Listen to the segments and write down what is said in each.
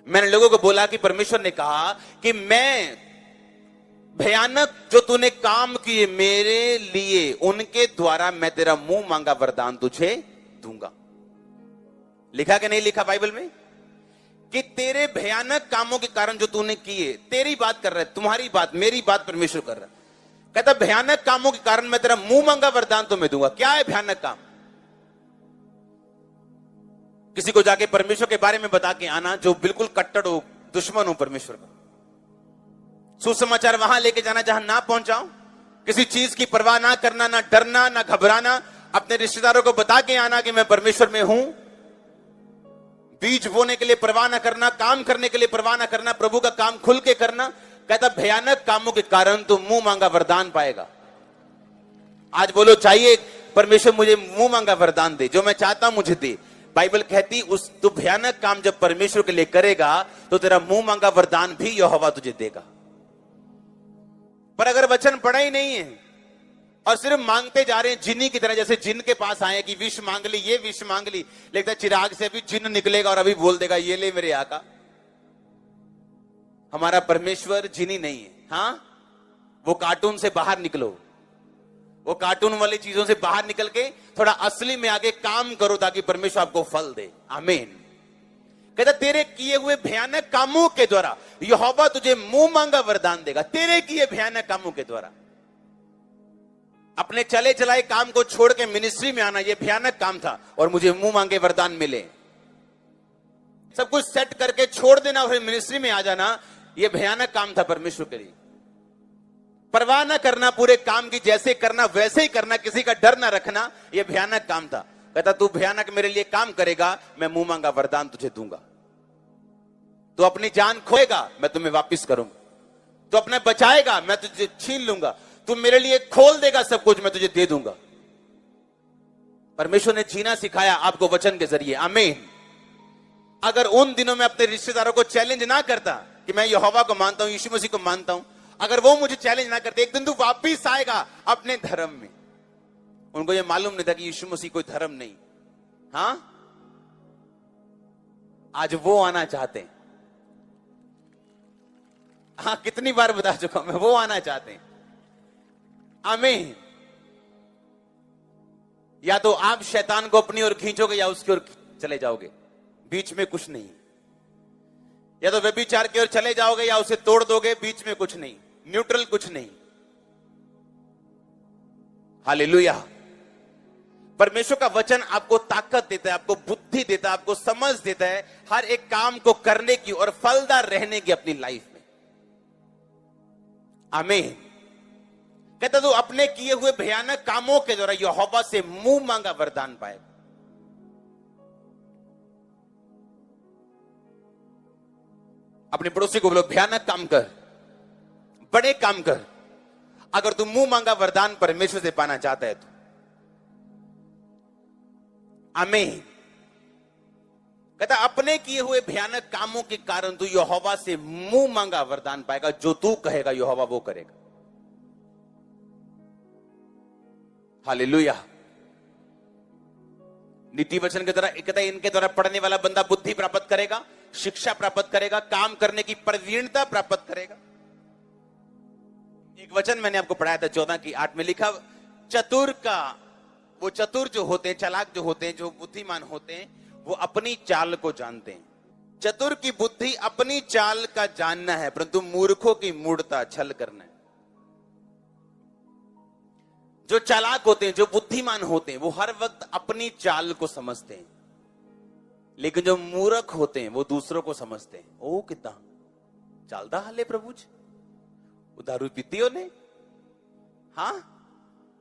मैंने लोगों को बोला कि परमेश्वर ने कहा कि मैं भयानक जो तूने काम किए मेरे लिए, उनके द्वारा मैं तेरा मुंह मांगा वरदान तुझे दूंगा। लिखा कि नहीं लिखा बाइबल में कि तेरे भयानक कामों के कारण जो तूने किए, तेरी बात कर रहा है, तुम्हारी बात, मेरी बात परमेश्वर कर रहा है। कहता भयानक कामों के कारण मैं तेरा मुंह मांगा वरदान तुम्हें दूंगा। क्या है भयानक काम? किसी को जाके परमेश्वर के बारे में बता के आना जो बिल्कुल कट्टर हो, दुश्मन हो परमेश्वर का। सुसमाचार वहां लेके जाना जहां ना पहुंचाओ, किसी चीज की परवाह ना करना, ना डरना, ना घबराना। अपने रिश्तेदारों को बता के आना कि मैं परमेश्वर में हूं। बीज बोने के लिए परवाह ना करना, काम करने के लिए परवाह ना करना, प्रभु का काम खुल के करना। कहता भयानक कामों के कारण तू मुंह मांगा वरदान पाएगा। आज बोलो चाहिए परमेश्वर मुझे मुंह मांगा वरदान दे, जो मैं चाहता हूं मुझे दे। बाइबल कहती उस तू भयानक काम जब परमेश्वर के लिए करेगा तो तेरा मुंह मांगा वरदान भी यहोवा तुझे देगा। पर अगर वचन पढ़ा ही नहीं है और सिर्फ मांगते जा रहे हैं जिन्नी की तरह, जैसे जिन के पास आए कि विष मांग ली, ये विष मांग ली, लेकिन चिराग से अभी जिन निकलेगा और अभी बोल देगा ये ले मेरे आका। हमारा परमेश्वर जिनी नहीं है। हां, वो कार्टून से बाहर निकलो, वो कार्टून वाली चीजों से बाहर निकल के थोड़ा असली में आगे काम करो ताकि परमेश्वर आपको फल दे। आमीन। कहता तेरे किए हुए भयानक कामों के द्वारा यहोवा तुझे मुंह मांगा वरदान देगा। तेरे किए भयानक कामों के द्वारा अपने चले चलाए काम को छोड़ के मिनिस्ट्री में आना, यह भयानक काम था और मुझे मुंह मांगे वरदान मिले। सब कुछ सेट करके छोड़ देना और मिनिस्ट्री में आ जाना, यह भयानक काम था परमेश्वर के लिए। परवाह ना करना, पूरे काम की जैसे करना वैसे ही करना, किसी का डर ना रखना, यह भयानक काम था। कहता तू भयानक मेरे लिए काम करेगा, मैं मुंह मांगा वरदान तुझे दूंगा। तू अपनी जान खोएगा, मैं तुम्हें वापिस करूंगा। तू अपने बचाएगा, मैं तुझे छीन लूंगा। तू मेरे लिए खोल देगा सब कुछ, मैं तुझे दे दूंगा। परमेश्वर ने जीना सिखाया आपको वचन के जरिए। आमीन। अगर उन दिनों में अपने रिश्तेदारों को चैलेंज ना करता कि मैं यहोवा को मानता हूं, यीशु मसीह को मानता हूं, अगर वो मुझे चैलेंज ना करते, एक दिन तू वापिस आएगा अपने धर्म में। उनको ये मालूम नहीं था कि यीशु मसीह कोई धर्म नहीं। हां, आज वो आना चाहते हैं। हां, कितनी बार बता चुका मैं, वो आना चाहते हैं। आमीन। या तो आप शैतान को अपनी ओर खींचोगे या उसकी ओर चले जाओगे, बीच में कुछ नहीं। या तो व्यभिचार की ओर चले जाओगे या उसे तोड़ दोगे, बीच में कुछ नहीं, न्यूट्रल कुछ नहीं। हालेलुया। परमेश्वर का वचन आपको ताकत देता है, आपको बुद्धि देता है, आपको समझ देता है हर एक काम को करने की और फलदार रहने की अपनी लाइफ में। आमीन। कहता तू अपने किए हुए भयानक कामों के द्वारा यहोवा से मुंह मांगा वरदान पाएगा। अपने पड़ोसी को बोलो भयानक काम कर, बड़े काम कर। अगर तू मुंह मांगा वरदान परमेश्वर से पाना चाहता है तो। आमीन। कहता अपने किए हुए भयानक कामों के कारण तू यहोवा से मुंह मांगा वरदान पाएगा। जो तू कहेगा यहोवा वो करेगा। हालेलुया। नीति वचन के द्वारा, कहता इनके द्वारा पढ़ने वाला बंदा बुद्धि प्राप्त करेगा, शिक्षा प्राप्त करेगा, काम करने की प्रवीणता प्राप्त करेगा। एक वचन मैंने आपको पढ़ाया था 14:8 में लिखा, चतुर का, वो चतुर जो होते हैं, चालाक जो होते हैं, जो बुद्धिमान होते हैं, वो अपनी चाल को जानते हैं। चतुर की बुद्धि अपनी चाल का जानना है, परंतु मूर्खों की मूढ़ता छल करना है। जो चालाक होते हैं, जो बुद्धिमान होते हैं, वो हर वक्त अपनी चाल को समझते हैं, लेकिन जो मूर्ख होते हैं वो दूसरों को समझते हैं। ओ कितना चलता हाले प्रभु जी, दारू पीती हो ने। हाँ,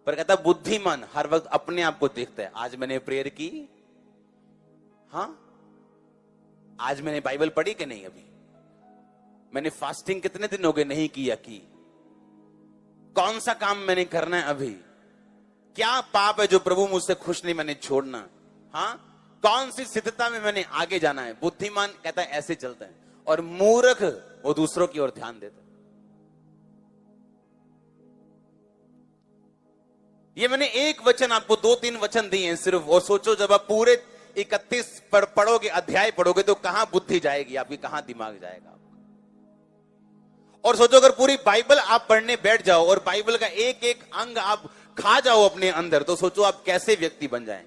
पर कहता बुद्धिमान हर वक्त अपने आप को देखता है। आज मैंने प्रेयर की, हाँ, आज मैंने बाइबल पढ़ी कि नहीं, अभी मैंने फास्टिंग कितने दिन हो गए नहीं किया, की कौन सा काम मैंने करना है, अभी क्या पाप है जो प्रभु मुझसे खुश नहीं, मैंने छोड़ना। हाँ, कौन सी सिद्धता में मैंने आगे जाना है। बुद्धिमान कहता है ऐसे चलता है, और मूर्ख वो दूसरों की ओर ध्यान देता है। ये मैंने एक वचन आपको 2-3 वचन दिए हैं सिर्फ, और सोचो जब आप पूरे 31 पढ़ोगे, अध्याय पढ़ोगे तो कहां बुद्धि जाएगी आपकी, कहां दिमाग जाएगा। और सोचो अगर पूरी बाइबल आप पढ़ने बैठ जाओ और बाइबल का एक एक अंग आप खा जाओ अपने अंदर, तो सोचो आप कैसे व्यक्ति बन जाएं।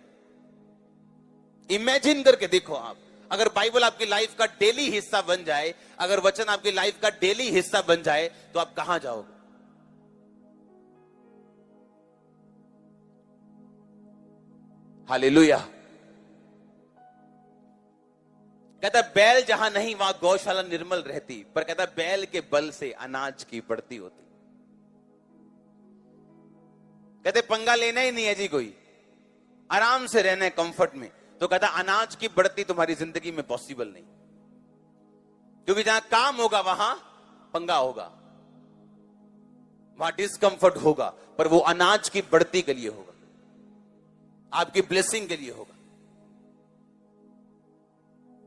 इमेजिन करके देखो आप, अगर बाइबल आपकी लाइफ का डेली हिस्सा बन जाए, अगर वचन आपकी लाइफ का डेली हिस्सा बन जाए, तो आप कहां जाओगे। हालेलुया। कहता बैल जहां नहीं वहां गौशाला निर्मल रहती, पर कहता बैल के बल से अनाज की बढ़ती होती। कहते पंगा लेना ही नहीं है जी, कोई आराम से रहना है कंफर्ट में। तो कहता अनाज की बढ़ती तुम्हारी जिंदगी में पॉसिबल नहीं, क्योंकि जहां काम होगा वहां पंगा होगा, वहां डिस्कंफर्ट होगा, पर वो अनाज की बढ़ती के लिए होगा, आपकी ब्लेसिंग के लिए होगा।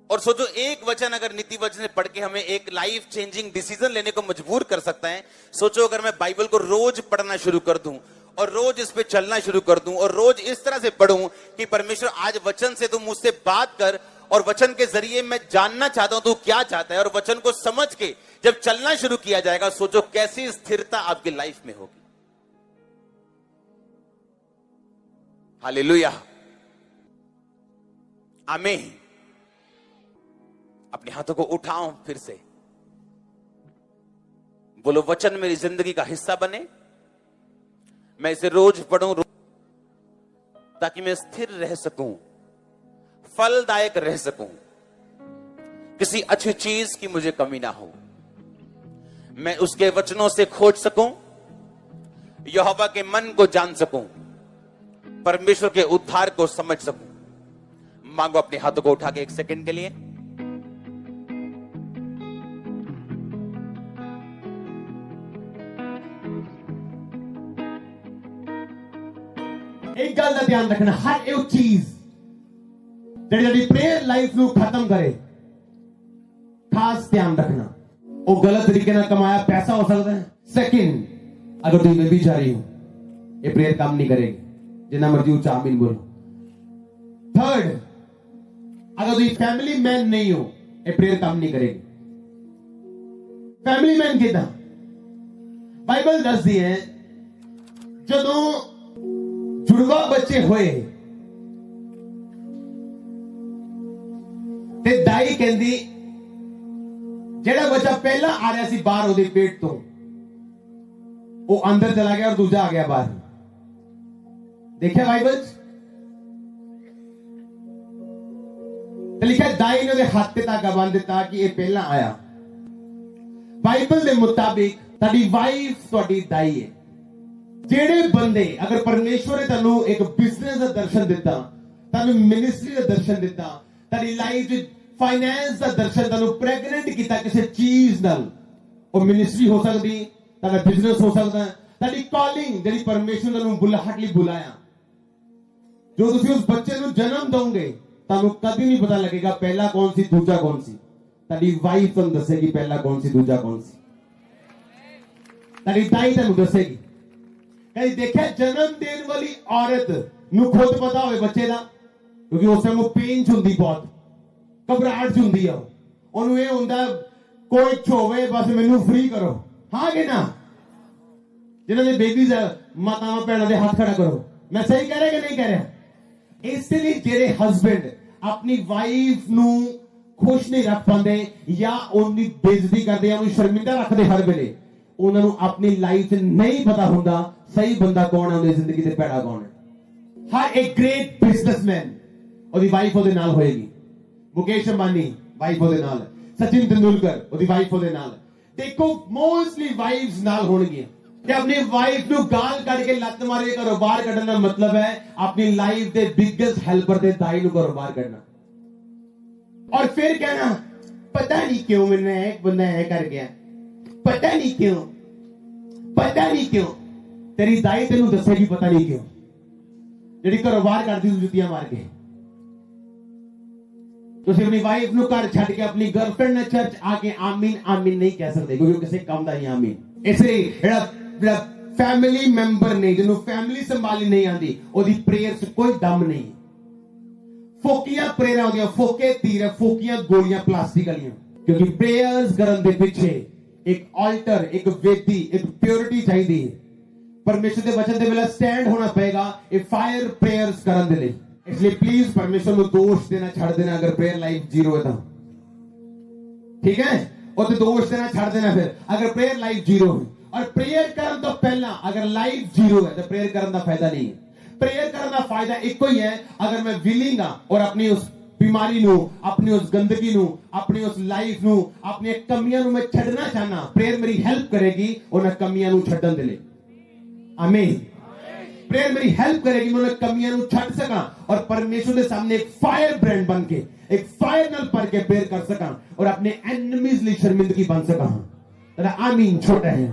और सोचो एक वचन अगर नीति वचन पढ़ के हमें एक लाइफ चेंजिंग डिसीजन लेने को मजबूर कर सकता है। सोचो अगर मैं बाइबल को रोज पढ़ना शुरू कर दूं और रोज इस पे चलना शुरू कर दूं और रोज इस तरह से पढ़ूं कि परमेश्वर आज वचन से तू मुझसे बात कर, और वचन के जरिए मैं जानना चाहता हूं तू क्या चाहता है, और वचन को समझ के जब चलना शुरू किया जाएगा, सोचो कैसी स्थिरता आपकी लाइफ में होगी। हालेलुया, आमीन। अपने हाथों को उठाओ फिर से, बोलो वचन मेरी जिंदगी का हिस्सा बने, मैं इसे रोज पढ़ूं ताकि मैं स्थिर रह सकूं, फलदायक रह सकूं, किसी अच्छी चीज की मुझे कमी ना हो, मैं उसके वचनों से खोज सकूं, यहोवा के मन को जान सकूं, परमेश्वर के उद्धार को समझ सकूं। मांगो अपने हाथों को उठा के एक सेकंड के लिए। एक गल का ध्यान रखना, हर एक चीज जी प्रेयर लाइफ ਨੂੰ खत्म करे, खास ध्यान रखना। वो गलत तरीके ना कमाया पैसा हो सकता है। सेकंड, अगर तुम भी जा रही हो, ये प्रेयर काम नहीं करेगी, जितना मर्जी उच्चा आमीन बोलो। थर्ड, अगर तुम फैमिली मैन नहीं हो, ये प्रेयर काम नहीं करेगी। फैमिली मैन कितना बाइबल दस दी है, जो जुड़वा बच्चे होए ते दाई कहंदी जेड़ा बच्चा पहला आ रहा सी बाहर ओदे पेट तो, वो अंदर चला गया और दूजा आ गया बाहर। देखिए बाइबल तो लिखा दाई ने हाथ पे धागा बांध दिता कि ये पहला आया। बाइबल के मुताबिक ताड़ी वाइफ तुहाडी दाई है। जेड़े बंदे अगर परमेश्वर ने तैनू एक बिजनेस का दर्शन दिता, तैनू मिनिस्ट्री का दर्शन दिता, तारी लाइफ फाइनेंस का दर्शन, तैनू प्रेग्नेंट किया किसी चीज नाल, वो मिनिस्ट्री हो सकती, तारा बिजनेस हो सकता है, तारी कॉलिंग जेड़ी परमेश्वर ने तैनू बुलाहट लई बुलाया, जो तुसीं उस बच्चे को जन्म दोगे, तैनू कभी नहीं पता लगेगा पहला कौन सी दूजा कौन सी। तारी वाइफ तैनू दसेगी पहला कौन सी दूजा कौन सी, तारी दाई तैनू दसेगी। कहीं देखा जन्म देने वाली औरत नू खुद पता हो बच्चे का, क्योंकि उस टाइम वो पेन च हुंदी, बहुत घबराहट च हुंदी है, ओनू ये हुंदा कोई होवे बस मैनू फ्री करो। हाँ कि ना, जिन्होंने बेबीज मातावां भैणां दे हाथ खड़ा करो। मैं सही कह रहा कि नहीं कह रहा? इसलिए जेड़े हस्बैंड अपनी वाइफ नू खुश नहीं रख पाते या उनकी बेइज्जती करते या उन्हें शर्मिंदा रखते हर वेले, उन्होंने अपनी लाइफ नहीं पता होंदा सही बंदा कौन है, उनकी जिंदगी से पैड़ा कौन है। हर एक ग्रेट बिजनेसमैन और वाइफ ओदे नाल होएगी। मुकेश अंबानी वाइफ ओदे नाल, सचिन तेंदुलकर ओदी वाइफ ओदे नाल। देखो मोस्टली वाइफ्स नाल होणगी कि अपनी वाइफ नु गाल कट के लत मारे घरों बाहर कढण दा मतलब है अपनी लाइफ दे बिगेस्ट हेल्पर दे दाई नु घरों बाहर कढना। और फिर कहना पता नहीं क्यों मैंने एक बंदा है कर गया, पता नहीं क्यों, पता नहीं क्यों। तेरी दाई तेनू दसेगी पता नहीं क्यों, जेडी घरों बाहर करदी तू जुत्तियां मार के। तुसीं अपनी वाइफ नू घर छड्ड के अपनी गर्लफ्रेंड ने चर्च आके आमीन आमीन नहीं कह सकते, क्योंकि किसी काम दा ही आमीन। इसलिए जेड़ा फैमिली मैंबर नहीं, जिन्होंने फैमिली संभाली नहीं आती, ओदी प्रेयर च कोई दम नहीं। ਫੋਕੀਆਂ ਪ੍ਰੇਅਰਾਂ ਹੁੰਦੀਆਂ, ਫੋਕੇ ਤੀਰ, ਫੋਕੀਆਂ ਗੋਲੀਆਂ ਪਲਾਸਟਿਕ ਵਾਲੀਆਂ। ਕਿਉਂਕਿ ਪ੍ਰੇਅਰਸ ਕਰਨ ਦੇ ਪਿੱਛੇ ਇੱਕ ਆਲਟਰ, ਇੱਕ ਵੇਦੀ, ਇੱਕ ਪਿਓਰਿਟੀ ਚਾਹੀਦੀ ਹੈ। ਪਰਮੇਸ਼ਰ ਦੇ ਵਚਨ ਦੇ ਵੇਲੇ ਸਟੈਂਡ ਹੋਣਾ ਪਏਗਾ ਇਹ ਫਾਇਰ ਪ੍ਰੇਅਰਸ ਕਰਨ ਦੇ ਲਈ। ਇਸ ਲਈ ਪਲੀਜ਼ ਪਰਮੇਸ਼ਰ ਨੂੰ ਦੋਸ਼ ਦੇਣਾ ਛੱਡ ਦੇਣਾ ਅਗਰ ਪ੍ਰੇਅਰ ਲਾਈਫ ਜ਼ੀਰੋ ਹੈ ਤਾਂ, ਠੀਕ ਹੈ? ਉਹ ਤੇ ਦੋਸ਼ ਦੇਣਾ ਛੱਡ ਦੇਣਾ ਫਿਰ ਅਗਰ ਪ੍ਰੇਅਰ ਲਾਈਫ ਜ਼ੀਰੋ ਹੈ। ਔਰ ਪ੍ਰੇਅਰ ਕਰਨ ਤੋਂ ਪਹਿਲਾਂ ਅਗਰ ਲਾਈਫ ਜ਼ੀਰੋ ਹੈ ਤਾਂ ਪ੍ਰੇਅਰ ਕਰਨ ਦਾ ਫਾਇਦਾ ਨਹੀਂ ਹੈ। ਪ੍ਰੇਅਰ ਕਰਨ ਦਾ ਫਾਇਦਾ ਇੱਕੋ ਹੀ ਹੈ, ਅਗਰ ਮੈਂ ਵਿਲਿੰਗ ਹਾਂ ਔਰ ਆਪਣੀ ਉਸ ਬਿਮਾਰੀ ਨੂੰ, ਆਪਣੀ ਉਸ ਗੰਦਗੀ ਨੂੰ, ਆਪਣੀ ਉਸ ਲਾਈਫ ਨੂੰ, ਆਪਣੀਆਂ ਕਮੀਆਂ ਨੂੰ ਮੈਂ ਛੱਡਣਾ ਚਾਹਨਾ, ਪ੍ਰੇਅਰ ਮੇਰੀ ਹੈਲਪ ਕਰੇਗੀ ਉਹਨਾਂ ਕਮੀਆਂ ਨੂੰ ਛੱਡਣ ਦੇ ਲਈ। ਆਮੀਨ। ਪ੍ਰੇਅਰ ਮੇਰੀ ਹੈਲਪ ਕਰੇਗੀ ਮੈਂ ਉਹਨਾਂ ਕਮੀਆਂ ਨੂੰ ਛੱਡ ਸਕਾਂ ਔਰ ਪਰਮੇਸ਼ਰ ਦੇ ਸਾਹਮਣੇ ਇੱਕ ਫਾਇਰ ਬ੍ਰਾਂਡ ਬਣ ਕੇ, ਇੱਕ ਫਾਇਰ ਨਾਲ ਭਰ ਕੇ ਪ੍ਰੇਅਰ ਕਰ ਸਕਾਂ ਔਰ ਆਪਣੇ ਐਨਮੀਜ਼ ਲਈ ਸ਼ਰਮਿੰਦਗੀ ਬਣ ਸਕਾਂ। ਆਮੀਨ। ਛੋਟਾ ਹੈ।